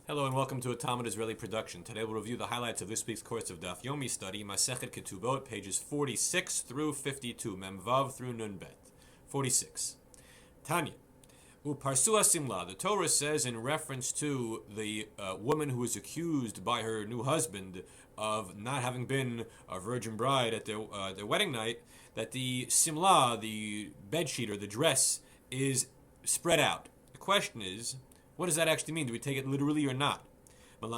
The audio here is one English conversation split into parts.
Hello and welcome to a Talmud Israeli production. Today we'll review the highlights of this week's course of Daf Yomi study, Masechet Ketubot, pages 46 through 52, Mem Vav through Nun Bet. 46. Tanya. Uparsua Simla. The Torah says in reference to the woman who is accused by her new husband of not having been a virgin bride at their wedding night, that the Simla, the bedsheet or the dress, is spread out. The question is, what does that actually mean? Do we take it literally or not? So the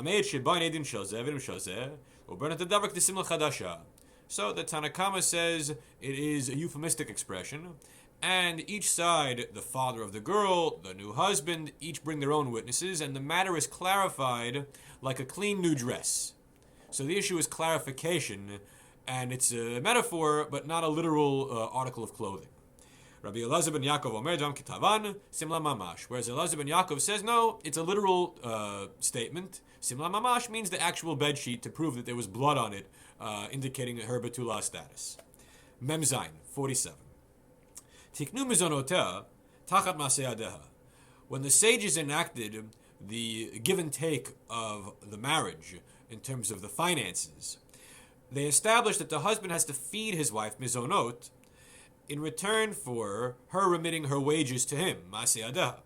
Tanakama says it is a euphemistic expression, and each side, the father of the girl, the new husband, each bring their own witnesses, and the matter is clarified like a clean new dress. So the issue is clarification, and it's a metaphor, but not a literal article of clothing. Rabbi Elazar ben Yaakov Omer Dam Kitavan Simla Mamash. Whereas Elazar ben Yaakov says no, it's a literal statement. Simla Mamash means the actual bedsheet to prove that there was blood on it, indicating her betula status. Mem Zayin 47. Tiknu mizonotea tachat maseyadeha. When the sages enacted the give and take of the marriage in terms of the finances, they established that the husband has to feed his wife mizonot in return for her remitting her wages to him, Maseyadaha.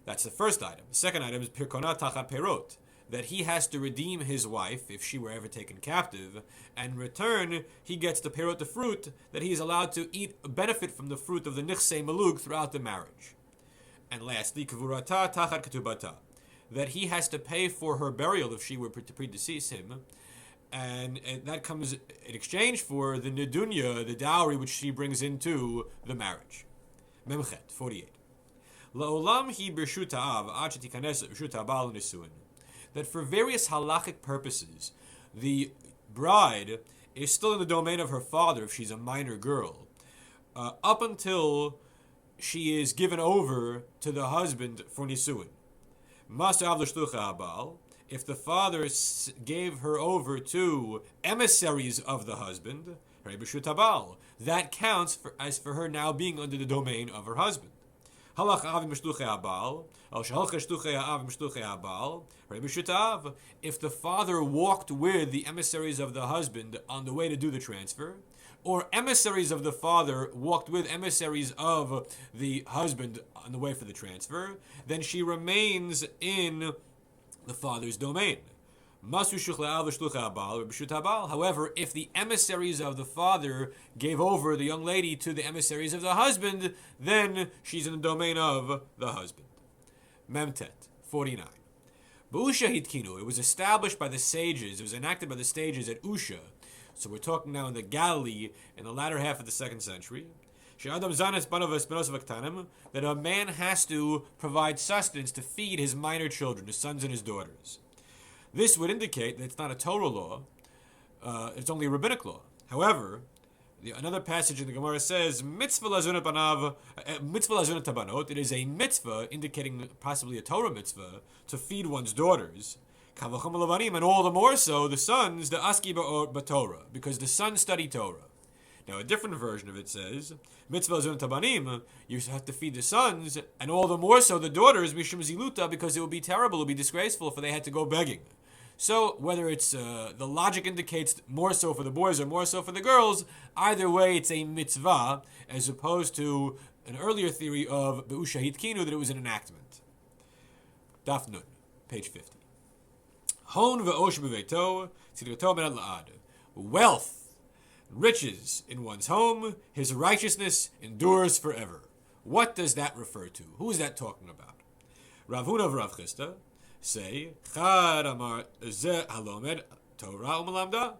That's the first item. The second item is Pirkona Tachat Perot, that he has to redeem his wife if she were ever taken captive, and in return he gets the Perot, the fruit, that he is allowed to eat, benefit from the fruit of the Nichsei Malug throughout the marriage. And lastly, Kavurata Tachat Ketubata, that he has to pay for her burial if she were to predecease him, and that comes in exchange for the nedunya, the dowry which she brings into the marriage. Memchet 48. La'olam hi b'rshut ha'av ad shetikanes b'rshut ha'bal nisuin. That for various halachic purposes, the bride is still in the domain of her father if she's a minor girl, up until she is given over to the husband for nisuin. Master av l'shlucha ha'bal. If the father gave her over to emissaries of the husband, that counts as for her now being under the domain of her husband. If the father walked with the emissaries of the husband on the way to do the transfer, or emissaries of the father walked with emissaries of the husband on the way for the transfer, then she remains in the father's domain. However, if the emissaries of the father gave over the young lady to the emissaries of the husband, then she's in the domain of the husband. Memtet 49. It was established by the sages, it was enacted by the sages at Usha. So we're talking now in the Galilee in the latter half of the 2nd century. That a man has to provide sustenance to feed his minor children, his sons and his daughters. This would indicate that it's not a Torah law, it's only a rabbinic law. However, another passage in the Gemara says, Mitzvah lazunat tabanot, it is a mitzvah, indicating possibly a Torah mitzvah, to feed one's daughters. And all the more so, the sons, the aski b'Torah, because the sons study Torah. Now, a different version of it says, Mitzvah zun tabanim, you have to feed the sons, and all the more so the daughters, mishum ziluta, because it would be terrible, it would be disgraceful if they had to go begging. So, whether it's, the logic indicates more so for the boys or more so for the girls, either way it's a mitzvah, as opposed to an earlier theory of be'ushahit kinu, that it was an enactment. Daf Nun, page 50. Hon ve'osh b'veito, tzidkato ben ad la'ad. Wealth, riches in one's home, his righteousness endures forever. What does that refer to? Who is that talking about? Rav Huna of Rav Chisda say, Chad amar ze halomed Torah u'melamda.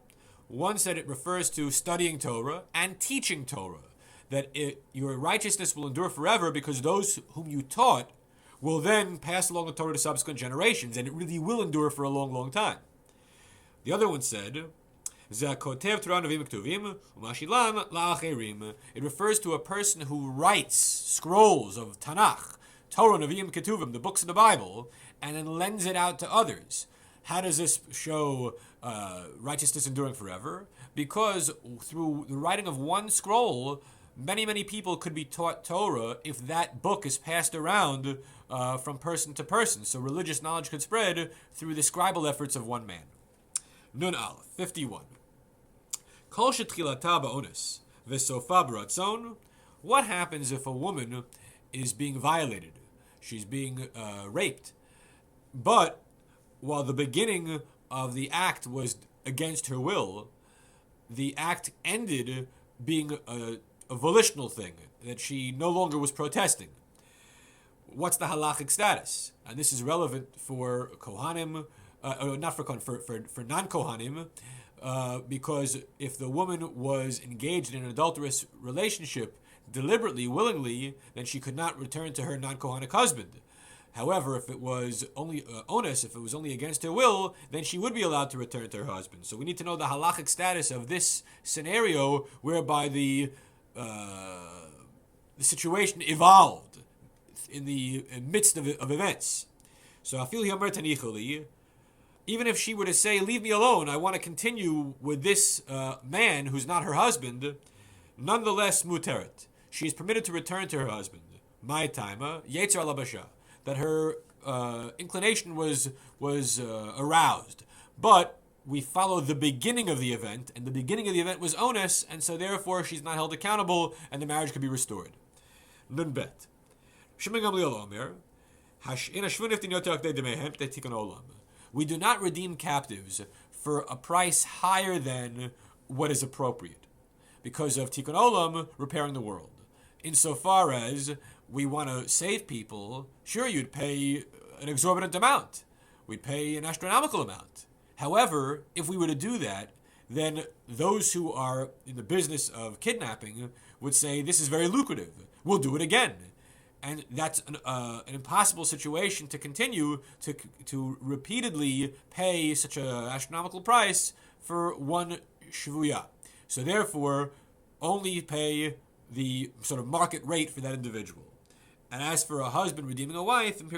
One said it refers to studying Torah and teaching Torah, that your righteousness will endure forever because those whom you taught will then pass along the Torah to subsequent generations, and it really will endure for a long, long time. The other one said, it refers to a person who writes scrolls of Tanakh, Torah, Nevi'im, Ketuvim, the books of the Bible, and then lends it out to others. How does this show righteousness enduring forever? Because through the writing of one scroll, many people could be taught Torah if that book is passed around from person to person, so religious knowledge could spread through the scribal efforts of one man. Nun Aleph, 51. Kol shetchilata ba'ones v'sofa b'ratzon. What happens if a woman is being violated? She's being raped. But while the beginning of the act was against her will, the act ended being a volitional thing, that she no longer was protesting. What's the halachic status? And this is relevant for Kohanim, not for Kohanim, for non-Kohanim, because if the woman was engaged in an adulterous relationship deliberately, willingly, then she could not return to her non-Kohanic husband. However, if it was only onus, if it was only against her will, then she would be allowed to return to her husband. So we need to know the halachic status of this scenario, whereby the situation evolved in the midst of events. So I feel even if she were to say, "Leave me alone, I want to continue with this man who's not her husband," nonetheless muteret. She is permitted to return to her husband. My timer, yetzer alabasha, that her inclination was aroused, but we follow the beginning of the event, and the beginning of the event was onus, and so therefore she's not held accountable, and the marriage could be restored. Nun bet. We do not redeem captives for a price higher than what is appropriate, because of tikkun olam, repairing the world. Insofar as we want to save people, sure, you'd pay an exorbitant amount. We'd pay an astronomical amount. However, if we were to do that, then those who are in the business of kidnapping would say, this is very lucrative. We'll do it again. And that's an impossible situation to continue to repeatedly pay such an astronomical price for one shvuya. So therefore, only pay the sort of market rate for that individual. And as for a husband redeeming a wife, if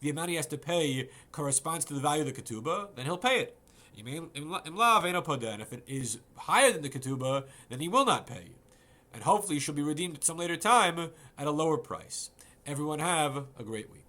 the amount he has to pay corresponds to the value of the ketubah, then he'll pay it. And if it is higher than the ketubah, then he will not pay. And hopefully she'll be redeemed at some later time at a lower price. Everyone have a great week.